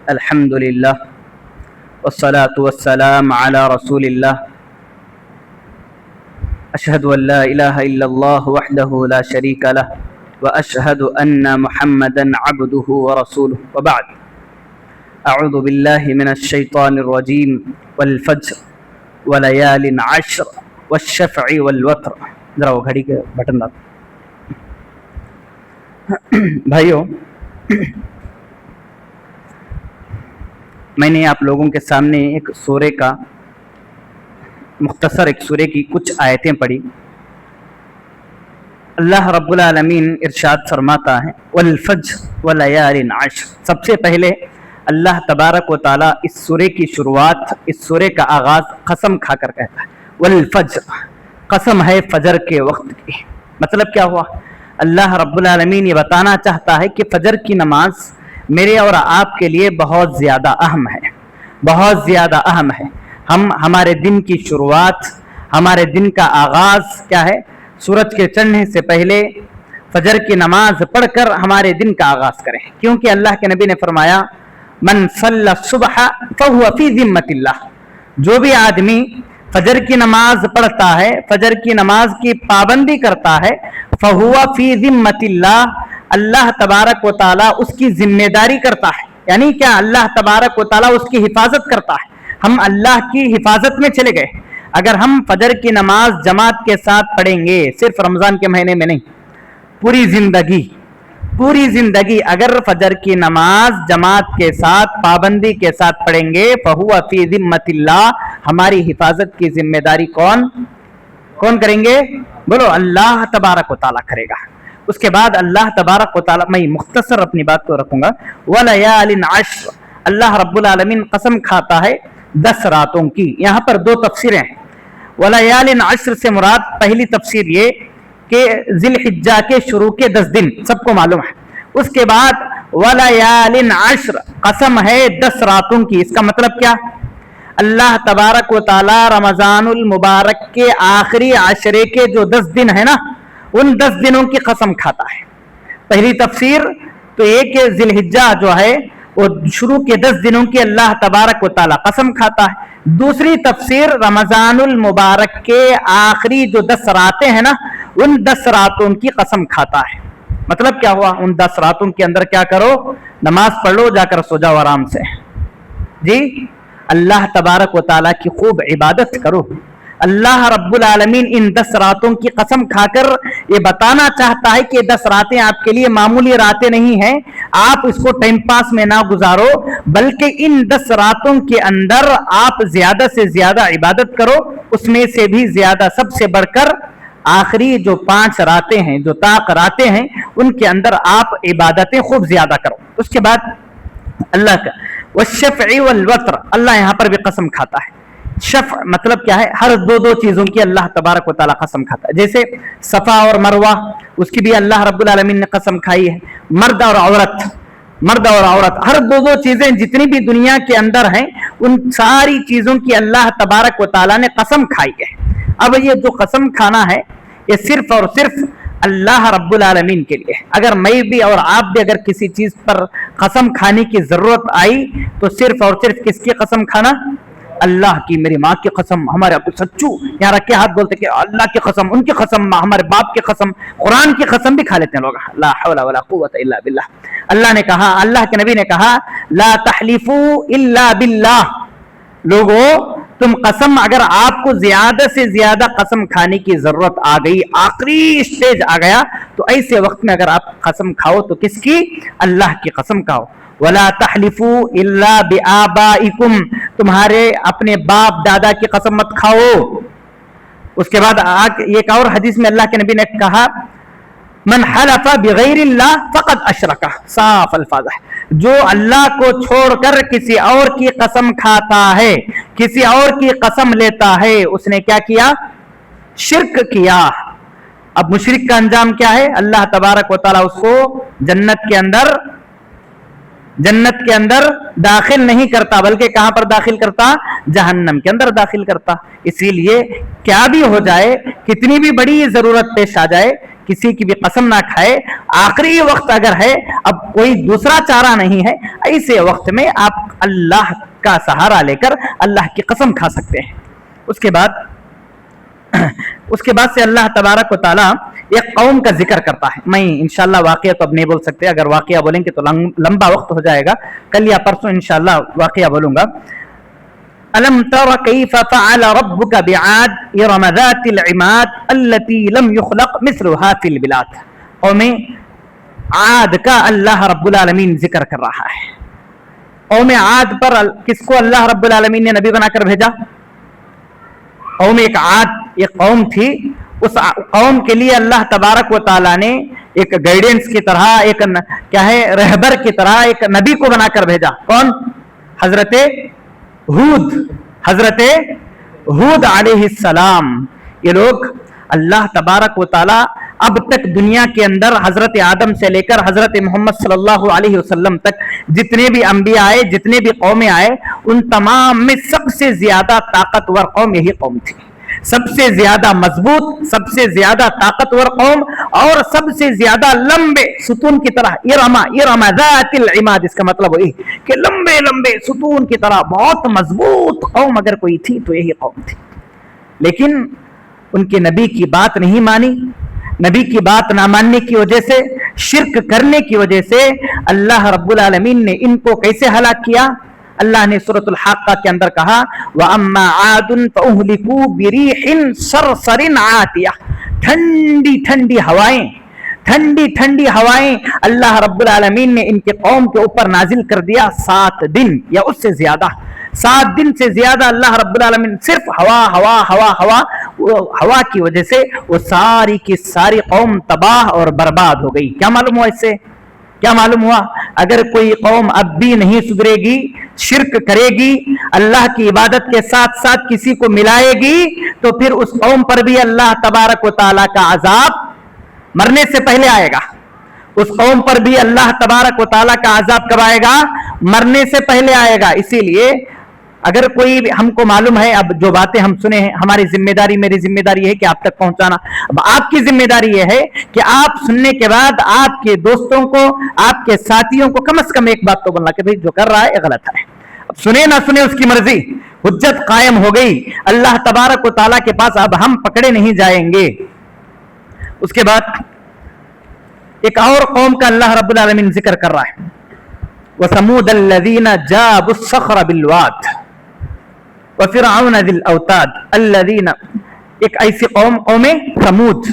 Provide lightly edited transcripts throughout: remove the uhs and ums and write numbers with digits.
الحمد لله والصلاة والسلام على رسول الله أشهد أن لا إله إلا الله وحده لا شريك له وأشهد أن محمدا عبده ورسوله وبعد أعوذ بالله من الشيطان الرجيم والفجر وليال عشر والشفع والوتر. ذرا وہ گھڑی کے بٹن دبا. بھائیو، میں نے آپ لوگوں کے سامنے ایک سورے کا مختصر ایک سورے کی کچھ آیتیں پڑھی. اللہ رب العالمین ارشاد فرماتا ہے والفجر ولیال عشر. سب سے پہلے اللہ تبارک و تعالیٰ اس سورے کی شروعات، اس سورے کا آغاز قسم کھا کر کہتا ہے. والفجر، قسم ہے فجر کے وقت کی. مطلب کیا ہوا؟ اللہ رب العالمین یہ بتانا چاہتا ہے کہ فجر کی نماز میرے اور آپ کے لیے بہت زیادہ اہم ہے، بہت زیادہ اہم ہے. ہمارے دن کی شروعات، ہمارے دن کا آغاز کیا ہے؟ سورج کے چڑھنے سے پہلے فجر کی نماز پڑھ کر ہمارے دن کا آغاز کریں، کیونکہ اللہ کے نبی نے فرمایا من صلی الصبح فهو فی ذمۃ اللہ. جو بھی آدمی فجر کی نماز پڑھتا ہے، فجر کی نماز کی پابندی کرتا ہے، فهو فی ذمۃ اللہ، اللہ تبارک و تعالیٰ اس کی ذمہ داری کرتا ہے. یعنی کیا؟ اللہ تبارک و تعالیٰ اس کی حفاظت کرتا ہے. ہم اللہ کی حفاظت میں چلے گئے. اگر ہم فجر کی نماز جماعت کے ساتھ پڑھیں گے، صرف رمضان کے مہینے میں نہیں، پوری زندگی اگر فجر کی نماز جماعت کے ساتھ پابندی کے ساتھ پڑھیں گے، فہو فی ذمۃ اللہ، ہماری حفاظت کی ذمہ داری کون کریں گے؟ بولو، اللہ تبارک و تعالیٰ کرے گا. اس کے بعد اللہ تبارک و تعالیٰ، میں مختصر اپنی بات کو رکھوں گا. ولیال عشر، اللہ رب العالمین قسم کھاتا ہے 10 راتوں کی. یہاں پر 2 تفسیریں ہیں. ولیال عشر سے مراد پہلی تفسیر یہ کہ ذی الحجہ کے شروع کے 10 دن سب کو معلوم ہے. اس کے بعد ولیال عشر، قسم ہے 10 راتوں کی. اس کا مطلب کیا؟ اللہ تبارک و تعالی رمضان المبارک کے آخری عشرے کے جو 10 دن ہیں نا، ان 10 دنوں کی قسم کھاتا ہے. پہلی تفسیر تو یہ کہ ذی الحجہ جو ہے وہ شروع کے 10 دنوں کی اللہ تبارک و تعالی قسم کھاتا ہے. دوسری تفسیر رمضان المبارک کے آخری جو 10 راتیں ہیں نا، ان 10 راتوں کی قسم کھاتا ہے. مطلب کیا ہوا؟ ان 10 راتوں کے اندر کیا کرو؟ نماز پڑھ لو، جا کر سو جاؤ آرام سے. جی، اللہ تبارک و تعالیٰ کی خوب عبادت کرو. اللہ رب العالمین ان 10 راتوں کی قسم کھا کر یہ بتانا چاہتا ہے کہ 10 راتیں آپ کے لیے معمولی راتیں نہیں ہیں. آپ اس کو ٹائم پاس میں نہ گزارو، بلکہ ان 10 راتوں کے اندر آپ زیادہ سے زیادہ عبادت کرو. اس میں سے بھی زیادہ، سب سے بڑھ کر آخری جو 5 راتیں ہیں، جو طاق راتیں ہیں، ان کے اندر آپ عبادتیں خوب زیادہ کرو. اس کے بعد اللہ کا والشفع والوتر، اللہ یہاں پر بھی قسم کھاتا ہے. شفع مطلب کیا ہے؟ ہر 2 چیزوں کی اللہ تبارک و تعالیٰ قسم کھاتا ہے. جیسے صفا اور مروہ، اس کی بھی اللہ رب العالمین نے قسم کھائی ہے. مرد اور عورت، ہر 2 چیزیں جتنی بھی دنیا کے اندر ہیں، ان ساری چیزوں کی اللہ تبارک و تعالیٰ نے قسم کھائی ہے. اب یہ جو قسم کھانا ہے، یہ صرف اور صرف اللہ رب العالمین کے لیے. اگر میں بھی اور آپ بھی اگر کسی چیز پر قسم کھانے کی ضرورت آئی تو صرف اور صرف کس کی قسم کھانا؟ اللہ کی. میری ماں کی قسم، ہمارے ابو سچو یہاں رکھ کے ہاتھ بولتے کہ اللہ کی قسم، ان کی قسم، ہمارے باپ کی قسم، قرآن کی قسم بھی کھا لیتے ہیں لوگ. لا حول ولا قوت الا باللہ. اللہ نے کہا، اللہ کے نبی نے کہا لا تحلفوا الا باللہ. لوگوں، تم قسم، اگر آپ کو زیادہ سے زیادہ قسم کھانے کی ضرورت آ گئی، آخری اسٹیج آ گیا، تو ایسے وقت میں اگر آپ قسم کھاؤ تو کس کی؟ اللہ کی قسم کھاؤ. ولا تحلفوا الا بآبائکم، تمہارے اپنے باپ دادا کی قسم مت کھاؤ. اس کے بعد ایک اور حدیث میں اللہ کے نبی نے کہا من حلف بغیر اللہ فقد اشرک. صاف الفاظ ہے، جو اللہ کو چھوڑ کر کسی اور کی قسم کھاتا ہے، کسی اور کی قسم لیتا ہے، اس نے کیا کیا؟ شرک کیا. اب مشرک کا انجام کیا ہے؟ اللہ تبارک و تعالیٰ اس کو جنت کے اندر داخل نہیں کرتا، بلکہ کہاں پر داخل کرتا؟ جہنم کے اندر داخل کرتا. اسی لیے کیا بھی ہو جائے، کتنی بھی بڑی ضرورت پیش آ جائے، किसी की भी कसम ना खाए, आखिरी वक्त अगर है, अब कोई दूसरा चारा नहीं है, ऐसे वक्त में आप अल्लाह का सहारा लेकर अल्लाह की कसम खा सकते हैं। उसके बाद से अल्लाह तबारक व तआला एक कौम का जिक्र करता है। मैं इंशाल्लाह वाक़या तो अब नहीं बोल सकते, अगर वाक़या बोलेंगे तो लंबा वक्त हो जाएगा, कल या परसों इंशाल्लाह वाक़या बोलूंगा। अलम तरा कैफ फ़अल रब्बुका बिआद इरम ज़ातिल इमाद अल्लती लम युख़लक़ मिस्लुहा फ़िल बिलाद। कौमे आद का अल्लाह रब्बुल आलमीन जिक्र कर रहा है। कौमे आद पर किसको अल्लाह रब्बुल आलमीन ने नबी बनाकर भेजा? कौम एक आद, एक कौम थी, उस कौम के लिए अल्लाह तबारक व तआला ने एक गाइडेंस की तरह, एक क्या है, रहबर की तरह एक नबी को बनाकर भेजा। कौन? हजरते हूद अलैहिस्सलाम। ये लोग अल्लाह तबारक व तआला अब तक दुनिया के अंदर हजरत आदम से लेकर हजरत मोहम्मद सल्लल्लाहु अलैहि वसल्लम तक जितने भी अंबिया आए, जितने भी कौमें आए, उन तमाम में सबसे ज्यादा ताकतवर कौम यही कौम थी। सबसे ज्यादा मजबूत, सबसे ज्यादा ताकतवर कौम और सबसे ज्यादा लंबे सुतून की तरह, इरमा ज़ातिल इमाद, इसका मतलब वही कि लंबे लंबे सुतून की तरह बहुत मजबूत कौम अगर कोई थी तो यही कौम थी। लेकिन उनके नबी की बात नहीं मानी। नबी की बात ना मानने की वजह से, शिर्क करने की वजह से अल्लाह रब्बुल आलमीन ने इनको कैसे हलाक किया? अल्लाह ने सूरतुल हाक्का के अंदर कहा, व अम्मा आदुन फउहलिकू बिरीहिन सरसरिन आतिया। ठंडी ठंडी हवाएं अल्लाह रब्बुल आलमीन ने इनके कौम के ऊपर नाजिल कर दिया 7 दिन या उससे ज्यादा। 7 दिन से ज्यादा अल्लाह रब्बुल आलमीन सिर्फ हवा की वजह से वो सारी की सारी कौम तबाह और बर्बाद हो गई। क्या मालूम हुआ इससे? क्या मालूम हुआ? अगर कोई कौम अब भी नहीं सुधरेगी, शिर्क करेगी, अल्लाह की इबादत के साथ साथ किसी को मिलाएगी, तो फिर उस कौम पर भी अल्लाह तबारक व तआला का अजाब मरने से पहले आएगा। उस कौम पर भी अल्लाह तबारक व तआला का अजाब कब आएगा? मरने से पहले आएगा। इसीलिए अगर कोई, हमको मालूम है, अब जो बातें हम सुने हैं, हमारी जिम्मेदारी, मेरी जिम्मेदारी है कि आप तक पहुंचाना। अब आपकी जिम्मेदारी यह है कि आप सुनने के बाद आपके दोस्तों को, आपके साथियों को कम से कम एक बात तो बोलना कि भाई जो कर रहा है गलत है। अब सुने ना सुने उसकी मर्जी, हुज्जत कायम हो गई अल्लाह तबारक व तआला के पास, अब हम पकड़े नहीं जाएंगे। उसके बाद एक और कौम का अल्लाह रब्बुल आलमीन जिक्र कर रहा है, वसमूद अल्लज़ीना जाबुस सख्र बिलवाद व फिरऔन ज़िल औताद अल्लज़ीना। एक ऐसी कौम समूद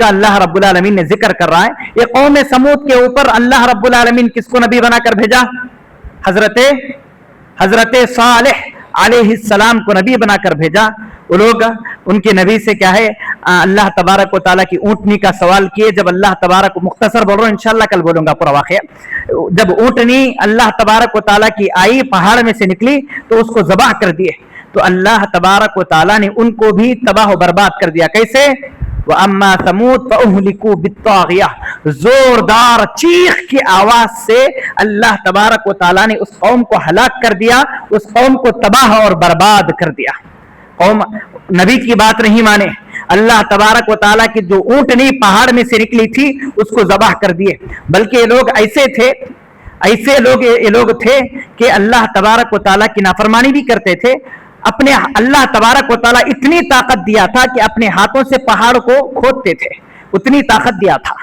का अल्लाह रब्बुल आलमीन ने जिक्र कर रहा है। ये कौम समूद के ऊपर अल्लाह रब्बुल आलमीन किसको नबी बनाकर भेजा? हजरते सालेह अलैहिस्सलाम को नबी बनाकर भेजा। वो लोग उनके नबी से क्या है, अल्लाह तबारक व तआला की ऊंटनी का सवाल किए। जब अल्लाह तबारक, मुख्तसर बोल रहा हूं, इंशाअल्लाह कल बोलूंगा पूरा वाक़या। जब ऊंटनी अल्लाह तबारक व तआला की आई, पहाड़ में से निकली, तो उसको ज़बाह कर दिए। तो अल्लाह तबारक व तआला ने उनको भी तबाह बर्बाद कर दिया। कैसे? व अम्मा समूद फउहलिकू बित्तागिया। जोरदार चीख की आवाज से अल्लाह तबारक व तआला ने उस कौम को हलाक कर दिया, उस कौम को तबाह और बर्बाद कर दिया। कौम नबी की बात नहीं माने, अल्लाह तबारक व तआला की जो ऊंटनी पहाड़ में से निकली थी उसको ज़बाह कर दिए। बल्कि ये लोग ये लोग थे कि अल्लाह तबारक व तआला की नाफरमानी भी करते थे। अपने अल्लाह तबारक व तआला इतनी ताकत दिया था कि अपने हाथों से पहाड़ को खोदते थे, उतनी ताकत दिया था,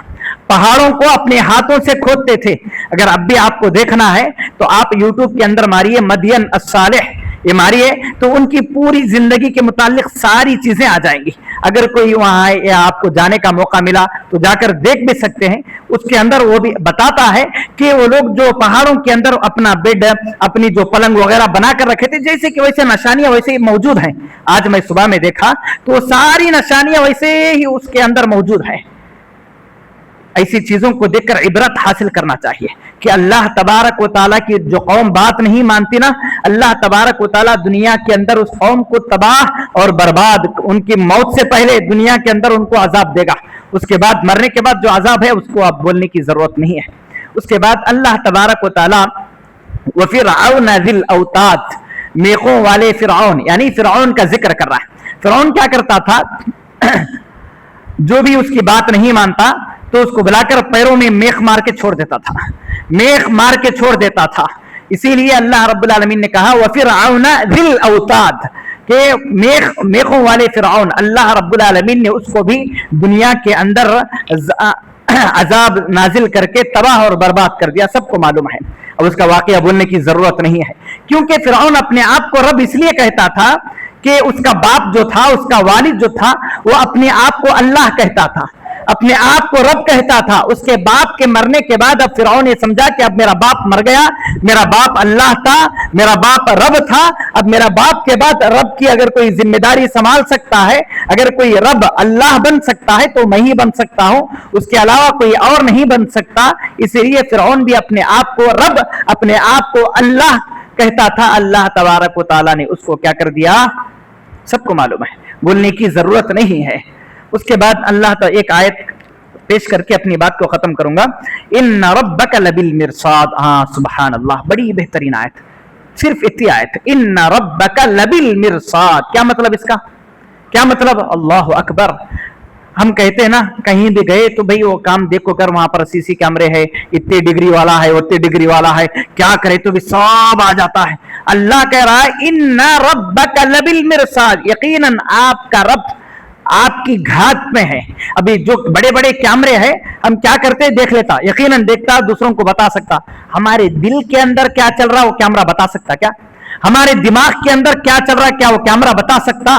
पहाड़ों को अपने हाथों से खोदते थे। अगर अब भी आपको देखना है तो आप यूट्यूब के अंदर मारिए मदियन अस्सालिह, ये मारिए तो उनकी पूरी जिंदगी के मुतालिक सारी चीजें आ जाएंगी। अगर कोई वहां आए या आपको जाने का मौका मिला तो जाकर देख भी सकते हैं। उसके अंदर वो भी बताता है कि वो लोग जो पहाड़ों के अंदर अपना बेड, अपनी जो पलंग वगैरह बना कर रखे थे, जैसे कि वैसे निशानियां वैसे ही मौजूद हैं। आज मैं सुबह में देखा तो सारी निशानियां वैसे ही उसके अंदर मौजूद हैं। ऐसी चीजों को देखकर इबरत हासिल करना चाहिए कि अल्लाह तबारक व तआला की जो कौम बात नहीं मानती ना, अल्लाह तबारक व तआला दुनिया के अंदर उस कौम को तबाह और बर्बाद, उनकी मौत से पहले दुनिया के अंदर उनको अजाब देगा। उसके बाद मरने के बाद जो अजाब है उसको आप बोलने की जरूरत नहीं है। उसके बाद अल्लाह तबारक व तआला व फिरऔन ज़िल औताद, मेखों वाले फिरऔन, यानी फिरऔन का जिक्र कर रहा है। फिरऔन क्या करता था? जो भी उसकी बात नहीं मानता तो उसको बुलाकर पैरों में मेख मार के छोड़ देता था, मेख मार के छोड़ देता था। इसीलिए अल्लाह रब्बुल आलमीन ने कहा वफिरऔन ज़िल औताद, के मेखों वाले फिरऔन, अल्लाह रब्बुल आलमीन ने उसको भी दुनिया के अंदर अजाब नाजिल करके तबाह और बर्बाद कर दिया, सबको मालूम है। अब उसका वाकया बोलने की जरूरत नहीं है, क्योंकि फिरऔन अपने आप को रब इसलिए कहता था कि उसका बाप जो था, उसका वालिद जो था, वो अपने आप को अल्लाह कहता था, अपने आप को रब कहता था। उसके बाप के मरने के बाद अब फिरऔन ने समझा कि अब मेरा बाप मर गया, मेरा बाप अल्लाह था, मेरा बाप रब था, अब मेरा बाप के बाद रब की अगर कोई जिम्मेदारी संभाल सकता है, अगर कोई रब अल्लाह बन सकता है तो मैं ही बन सकता हूं, उसके अलावा कोई और नहीं बन सकता। इसलिए फिरऔन भी अपने आप को रब, अपने आप को अल्लाह कहता था। अल्लाह तबारक व तआला ने उसको क्या कर दिया, सबको मालूम है, बोलने की जरूरत नहीं है। उसके बाद अल्लाह तो एक आयत पेश करके अपनी बात को खत्म करूंगा। इन्ना रब्बका लबिल मिरसाद, हाँ सुभान अल्लाह, बड़ी बेहतरीन आयत, सिर्फ इतनी आयत, इन्ना रब्बका लबिल मिरसाद। क्या मतलब इसका, क्या मतलब? अल्लाह अकबर। हम कहते हैं ना कहीं भी गए तो भाई वो काम देखो कर, वहां पर सीसी कैमरे है, इतनी डिग्री वाला है, उतनी डिग्री वाला है, क्या करे तो भी सब आ जाता है। अल्लाह कह रहा है इन्ना रब्बका लबिल मिरसाद, यकीनन आपका रब आपकी घात में है। अभी जो बड़े बड़े कैमरे हैं, हम क्या करते देख लेता, यकीनन देखता, दूसरों को बता सकता। हमारे दिल के अंदर क्या चल रहा वो कैमरा बता सकता क्या? हमारे दिमाग के अंदर क्या चल रहा है क्या वो कैमरा बता सकता?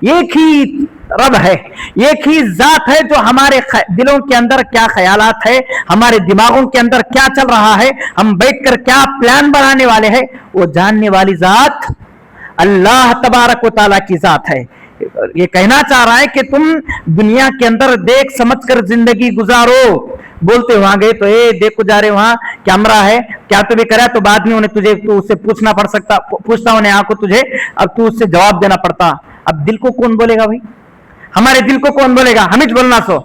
एक ही रब है, एक ही जात है जो हमारे दिलों के अंदर क्या ख्यालात है, हमारे दिमागों के अंदर क्या चल रहा है, हम बैठकर क्या प्लान बनाने वाले हैं, वो जानने वाली जात अल्लाह तबारक व तआला की जात है। ये कहना चाह रहा है कि तुम दुनिया के अंदर देख समझ कर जिंदगी गुजारो। बोलते वहां गए तो देखो जा रहे वहां कैमरा है, क्या तू भी करा तो बाद में उन्हें तुझे तू उससे पूछना पड़ सकता, पूछता उन्हें आंखों तुझे, अब तू उससे जवाब देना पड़ता। अब दिल को कौन बोलेगा भाई? हमारे दिल को कौन बोलेगा? हमें बोलना, सो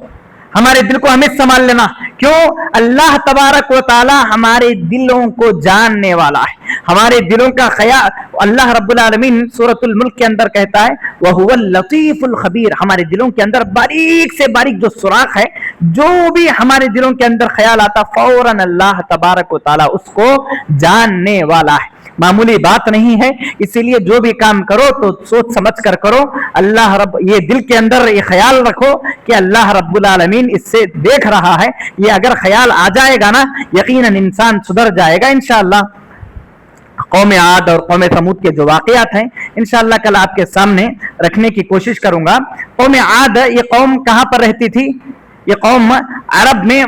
हमारे दिल को हमें संभाल लेना। क्यों? अल्लाह तबारक व तआला हमारे दिलों को जानने वाला है, हमारे दिलों का ख्याल। अल्लाह रब्बुल आलमीन सूरतुल मुल्क के अंदर कहता है वहुवल लतीफुल खबीर, हमारे दिलों के अंदर बारीक से बारीक जो सुराख है, जो भी हमारे दिलों के अंदर ख्याल आता, फौरन अल्लाह तबारक व तआला उसको जानने वाला है। मामूली बात नहीं है। इसीलिए जो भी काम करो तो सोच समझ कर करो। अल्लाह रब, ये दिल के अंदर ये ख्याल रखो कि अल्लाह रब्बुल आलमीन इससे देख रहा है। ये अगर ख्याल आ जाएगा ना, यकीनन इंसान सुधर जाएगा इंशाअल्लाह। कौम आद और कौम समूद के जो वाकयात हैं इंशाअल्लाह कल आपके सामने रखने की कोशिश करूंगा। कौम आद, ये कौम कहां पर रहती थी? ये कौम अरब में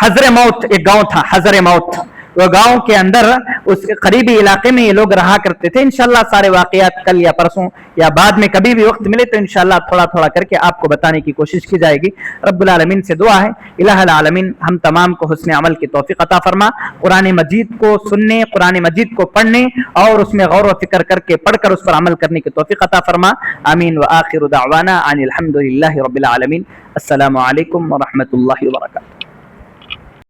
हजर मौत एक गांव था, हजर मौत, वो गांव के अंदर उस करीबी इलाके में ये लोग रहा करते थे। इंशाल्लाह सारे वाकयात कल या परसों या बाद में कभी भी वक्त मिले तो इंशाल्लाह थोड़ा थोड़ा करके आपको बताने की कोशिश की जाएगी। रब्बुल आलमीन से दुआ है, इलाहुल आलमीन हम तमाम को हुस्न अमल की तौफीक अता फरमा। कुरान मजीद को सुनने, कुरान मजीद को पढ़ने और उसमें गौर व फिक्र करके पढ़कर उस पर अमल करने की तौफीक अता फरमा। आमीन व आखिरु दावाना अनिल हम्दुलिल्लाहि रब्बिल आलमीन। अस्सलामु अलैकुम व रहमतुल्लाहि व बरकातुहू।